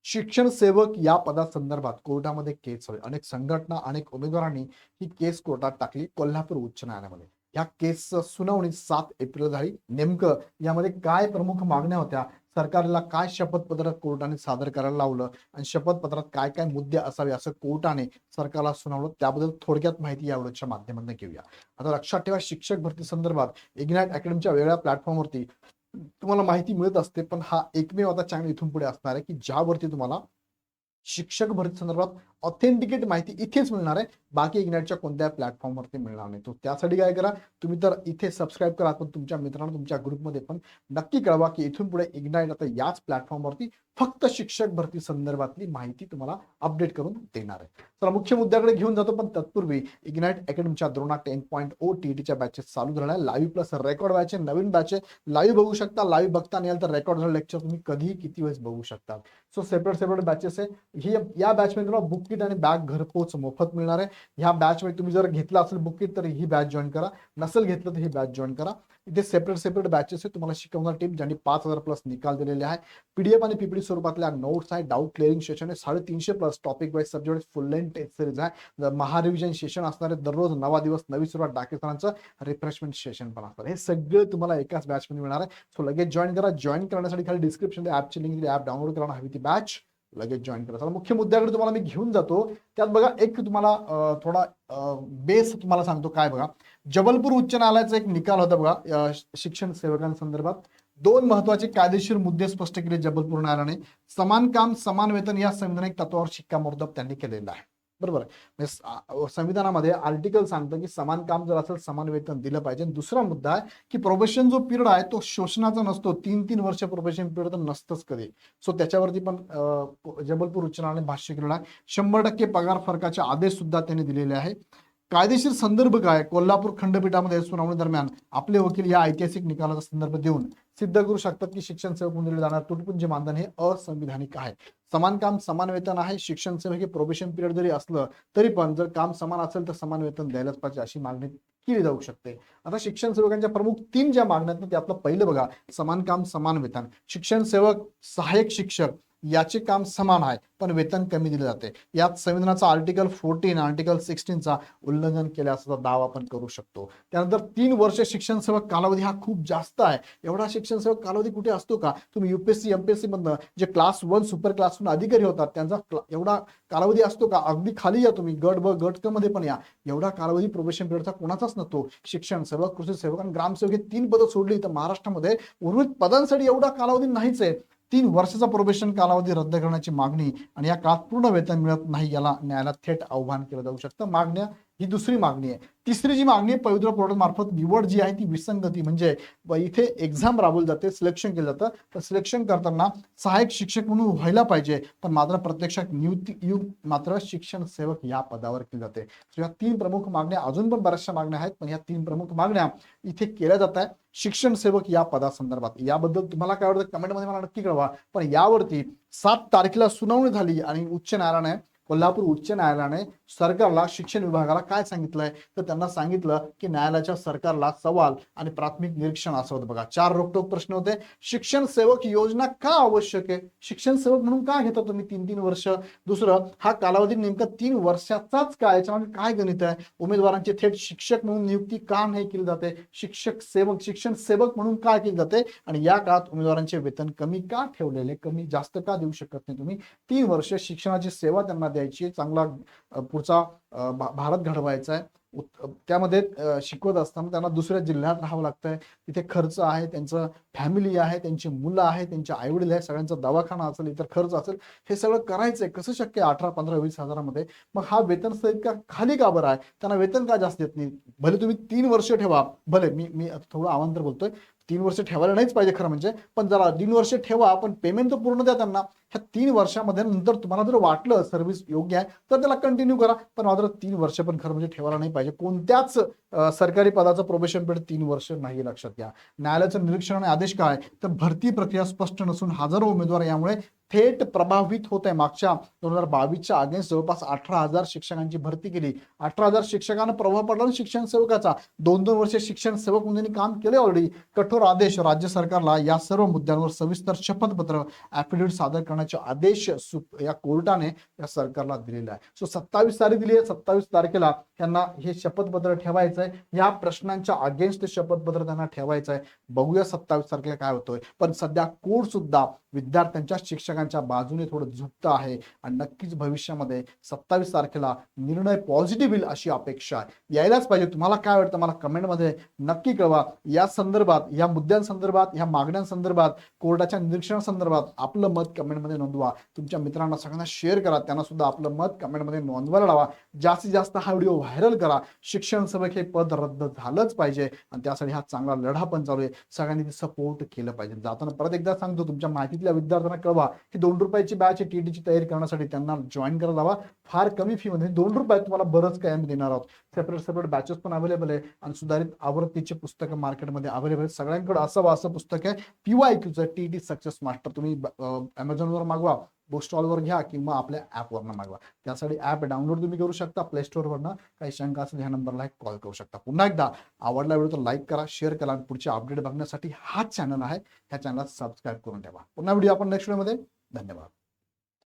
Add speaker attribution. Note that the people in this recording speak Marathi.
Speaker 1: शिक्षण सेवक या पदासंदर्भात कोर्टामध्ये केस होईल. अनेक संघटना, अनेक उमेदवारांनी ही केस कोर्टात टाकली कोल्हापूर उच्च न्यायालयामध्ये. या केसचं सुनावणी 7 एप्रिल झाली. नेमकं यामध्ये काय प्रमुख मागण्या होत्या, सरकारला काय शपथपत्र कोर्टाने सादर करायला लावलं आणि शपथपत्रात काय काय मुद्दे असावे असं कोर्टाने सरकारला सुनावलं, त्याबद्दल थोडक्यात माहिती या व्हिडिओच्या माध्यमातून घेऊया. आता लक्षात ठेवा, शिक्षक भरती संदर्भात इग्नाइट अकॅडमीच्या वेगळ्या प्लॅटफॉर्मवरती तुम्हाला माहिती मिळत असते, पण हा एकमेव आता चॅनल इथून पुढे असणार आहे की ज्यावरती तुम्हाला शिक्षक भरती संदर्भात ऑथेंटिकेट माहिती इथेच मिळणार आहे. बाकी इग्नाइटच्या कोणत्या प्लॅटफॉर्मवरती मिळणार नाही. तो त्यासाठी काय करा, तुम्ही तर इथे सबस्क्राईब करा, पण तुमच्या मित्रांना तुमच्या ग्रुपमध्ये पण नक्की कळवा की इथून पुढे इग्नाइट आता याच प्लॅटफॉर्मवरती फक्त शिक्षक भरती संदर्भातली माहिती तुम्हाला अपडेट करून देणार आहे. चला मुख्य मुद्द्याकडे घेऊन जातो, पण तत्पूर्वी इग्नाइट अकॅडमीच्या द्रोणा 10.0 टीईटीच्या बॅचेस चालू झाल्या. लाईव्ह प्लस रेकॉर्ड बॅच, नवीन बॅच लाईव्ह बघू शकता. लाईव्ह बघता नाही आलं तर रेकॉर्ड झालेलं लेक्चर तुम्ही कधीही किती वेळेस बघू शकता. सो सेपरेट बॅचेस आहे. ही या बॅचमध्ये तुम्हाला बुक किट आणि बॅग घरपोच मोफत मिळणार आहे. ह्या बॅचमध्ये तुम्ही जर घेतला असेल बुक किट तर ही बॅच जॉईन करा, नसेल घेतलं तर ही बॅच जॉईन करा. इथे सेपरेट बॅचेस आहे. तुम्हाला शिकवणार टीम ज्यांनी 5,000 प्लस निकाल दिलेले आहे. पीडीएफ आणि पीपीटी स्वरूपातल्या नोट्स आहे. डाऊट क्लिअरिंग सेशन आहे. 350 plus topic wise subject full length test series आहे. महारिव्हिजन सेशन असणार आहे. दररोज नवा दिवस नवी सुरुवात डाके सरांचं रिफ्रेशमेंट सेशन पण असणार. हे सगळं तुम्हाला एकाच बॅच मध्ये मिळणार आहे. सो लगेच जॉईन करा. जॉईन करण्यासाठी खाली डिस्क्रिप्शन ऍपची लिंक दिली, ऍप डाउनलोड करा, हवी ती बॅच लगेच जॉईन करा. मुख्य मुद्द्याकडे तुम्हाला मी घेऊन जातो. त्यात बघा एक तुम्हाला थोडा बेस तुम्हाला सांगतो. काय बघा, जबलपूर उच्च न्यायालयाचा एक निकाल होता बघा शिक्षण सेवकांसंदर्भात. 2 महत्वाचे कायदेशीर मुद्दे स्पष्ट केले जबलपूर न्यायालयाने. समान काम समान वेतन या संवैधानिक तत्वावर शिक्कामोर्तब त्यांनी केलेला आहे. बरोबर आहे. संविधानामध्ये आर्टिकल सांगतं की समान काम जर असेल समान वेतन दिलं पाहिजे. दुसरा मुद्दा आहे की प्रोबेशन जो पिरियड आहे तो शोषणाचा नसतो. 3 वर्ष प्रोबेशन पिरियड तर नसतंच कधी. सो त्याच्यावरती पण जबलपूर उच्च न्यायालयाने भाष्य केलेलं आहे. 100% पगार फरकाचे आदेश सुद्धा त्यांनी दिलेले आहे. कायदेशीर संदर्भ काय, कोल्हापूर खंडपीठामध्ये सुनावणी दरम्यान आपले वकील या ऐतिहासिक निकालाचा संदर्भ देऊन सिद्ध करू शकतात की शिक्षण सेवक दिले जाणार तुटपुंजे मानधन हे असंविधानिक आहे. समान काम समान वेतन आहे. शिक्षण सेवक हे प्रोबेशन पिरियड जरी असलं तरी पण जर काम समान असेल तर समान वेतन द्यायलाच पाहिजे अशी मागणी केली जाऊ शकते. आता शिक्षण सेवकांच्या प्रमुख 3 ज्या मागण्या आहेत त्यातलं पहिलं बघा, समान काम समान वेतन. शिक्षण सेवक सहाय्यक शिक्षक याचे काम समान आहे पण वेतन कमी दिले जाते. यात संविधानाचा आर्टिकल 14 आर्टिकल 16चा उल्लंघन केल्याचा दावा आपण करू शकतो. त्यानंतर 3 वर्ष शिक्षण सेवक कालावधी हा खूप जास्त आहे. एवढा शिक्षण सेवक कालावधी कुठे असतो का? तुम्ही युपीएससी एमपीएससी मधनं जे क्लास 1 सुपर क्लास 1 अधिकारी होतात त्यांचा एवढा कालावधी असतो का? अगदी खाली या तुम्ही गट ब गट क मध्ये पण या, एवढा कालावधी प्रोबेशन पिरियडचा कोणाचाच नसतो. शिक्षण सेवक, कृषी सेवक आणि ग्रामसेवक हे 3 पदं सोडली तर महाराष्ट्रामध्ये उर्वरित पदांसाठी एवढा कालावधी नाहीच आहे. 3 वर्षाचा प्रोबेशन कालावधी रद्द करण्याची मागणी आणि या काळात पूर्ण वेतन मिळत नाही याला न्यायालयात थेट आव्हान केलं जाऊ शकतं. मागण्या ही दुसरी मागणी आहे. तिसरी जी मागणी आहे, पवित्र पोर्टल मार्फत निवड जी आहे ती विसंगती, म्हणजे इथे एक्झाम राबवली जाते, सिलेक्शन केलं जातं, तर सिलेक्शन करताना सहाय्यक शिक्षक म्हणून व्हायला पाहिजे पण मात्र प्रत्यक्षात नियुक्ती मात्र शिक्षण सेवक या पदावर केली जाते. या 3 प्रमुख मागण्या, अजून पण बऱ्याचशा मागण्या आहेत पण या 3 प्रमुख मागण्या इथे केल्या जात आहेत शिक्षण सेवक या पदासंदर्भात. याबद्दल तुम्हाला काय वाटतं कमेंटमध्ये मला नक्की कळवा. पण यावरती 7 तारखेला सुनावणी झाली आणि उच्च न्यायालयाने, कोल्हापूर उच्च न्यायालयाने सरकारला, शिक्षण विभागाला काय सांगितलंय तर त्यांना सांगितलं की न्यायालयाच्या सरकारला सवाल आणि प्राथमिक निरीक्षण असं होतं बघा. 4 रोखठोक प्रश्न होते. शिक्षण सेवक योजना का आवश्यक आहे? शिक्षण सेवक म्हणून का घेता तुम्ही 3 वर्ष? दुसरं, हा कालावधी नेमका 3 वर्षाचाच काय, याच्यामध्ये काय गणित आहे? उमेदवारांची थेट शिक्षक म्हणून नियुक्ती का नाही केली जाते? शिक्षण सेवक म्हणून का केली जाते? आणि या काळात उमेदवारांचे वेतन कमी का ठेवलेले, कमी जास्त का देऊ शकत नाही तुम्ही? 3 वर्ष शिक्षणाची सेवा त्यांना द्यायची, चांगला पुढचा भारत घडवायचा आहे. त्यामध्ये शिकवत असताना त्यांना दुसऱ्या जिल्ह्यात राहावं लागतंय, तिथे खर्च आहे, त्यांचं फॅमिली आहे, त्यांची मुलं आहे, त्यांचे आईवडील आहे, सगळ्यांचा दवाखाना असेल, इतर खर्च असेल, हे सगळं करायचंय. कसं शक्य आहे 18, 15, 20 हजारामध्ये? मग हा वेतन इतका खाली का बरं आहे? त्यांना वेतन का जास्त देत नाही? भले तुम्ही 3 वर्ष ठेवा, भले मी थोडं अवांतर बोलतोय, 3 वर्ष ठेवायला नाहीच पाहिजे खरं म्हणजे, पण जरा 3 वर्ष ठेवा पण पेमेंट तर पूर्ण द्या त्यांना. ह्या 3 वर्षामध्ये नंतर तुम्हाला जर वाटलं सर्व्हिस योग्य आहे तर त्याला कंटिन्यू करा, पण मात्र 3 वर्ष पण खरं म्हणजे ठेवायला नाही पाहिजे. कोणत्याच सरकारी पदाचं प्रोबेशन पिरियड 3 वर्ष नाही, लक्षात घ्या. न्यायालयाचं निरीक्षण आणि आदेश काय तर भरती प्रक्रिया स्पष्ट नसून हजारो उमेदवार यामुळे थेट प्रभावित होत आहे. मागच्या 2022च्या अगेन्स्ट जवळपास 18,000 शिक्षकांची भरती केली. 18,000 शिक्षकांना प्रभाव पडला शिक्षण सेवकाचा. 2-2 वर्ष शिक्षण सेवक म्हणून काम केले ऑलरेडी. कठोर आदेश राज्य सरकारला या सर्व मुद्द्यांवर सविस्तर शपथपत्र ऍफिडेव्हिट सादर करण्याचे आदेश या कोर्टाने या सरकारला दिलेला आहे. सो 27 तारीख दिली आहे. 27 तारखेला त्यांना हे शपथपत्र ठेवायचं आहे. या प्रश्नांच्या अगेन्स्ट शपथपत्र त्यांना ठेवायचं आहे. बघूया 27 तारखेला काय होतोय. पण सध्या कोर्ट सुद्धा विद्यार्थ्यांच्या शिक्षकांच्या बाजूने थोडं झुकतं आहे आणि नक्कीच भविष्यामध्ये 27 तारखेला निर्णय पॉझिटिव्ह येईल अशी अपेक्षा आहे. यायलाच पाहिजे. तुम्हाला काय वाटतं मला कमेंटमध्ये नक्की कळवा. या संदर्भात, या मुद्द्यांसंदर्भात, या मागण्यांसंदर्भात, कोर्टाच्या निरीक्षणासंदर्भात आपलं मत कमेंटमध्ये नोंदवा. तुमच्या मित्रांना सगळ्यांना शेअर करा. त्यांना सुद्धा आपलं मत कमेंटमध्ये नोंदवायला लावा. जास्तीत जास्त हा व्हिडिओ व्हायरल करा. शिक्षण सेवक हे पद रद्द झालंच पाहिजे आणि त्यासाठी हा चांगला लढा पण चालू आहे. सगळ्यांनी सपोर्ट केलं पाहिजे. जाताना परत एकदा सांगतो, तुमच्या माहितीतल्या विद्यार्थ्यांना कळवा की ₹2 बॅच टीईटीची तयारी करण्यासाठी त्यांना जॉईन करायला लावा. फार कमी फी मध्ये ₹2 तुम्हाला बरंच काय आम्ही देणार आहोत. सेपरेट बॅचेस पण अवेलेबल आहे आणि सुधारित आवृत्तीचे पुस्तकं मार्केटमध्ये अवेलेबल आहे. सगळ्यांकडे असं पुस्तक आहे PYQचं टीईटी सक्सेस मास्टर. तुम्ही अमेझॉनवर मागवा, बुक स्टॉलवर घ्या किंवा आपल्या ॲपवरनं मागवा. त्यासाठी ॲप डाउनलोड तुम्ही करू शकता प्ले स्टोअरवरनं. काही शंका असेल ह्या नंबरला कॉल करू शकता. पुन्हा एकदा आवडला व्हिडिओ तर लाईक करा, शेअर करा आणि पुढचे अपडेट बघण्यासाठी हा चॅनल आहे, ह्या चॅनलला सबस्क्राईब करून ठेवा. पुन्हा व्हिडिओ आपण नेक्स्ट व्हिडिओमध्ये. धन्यवाद.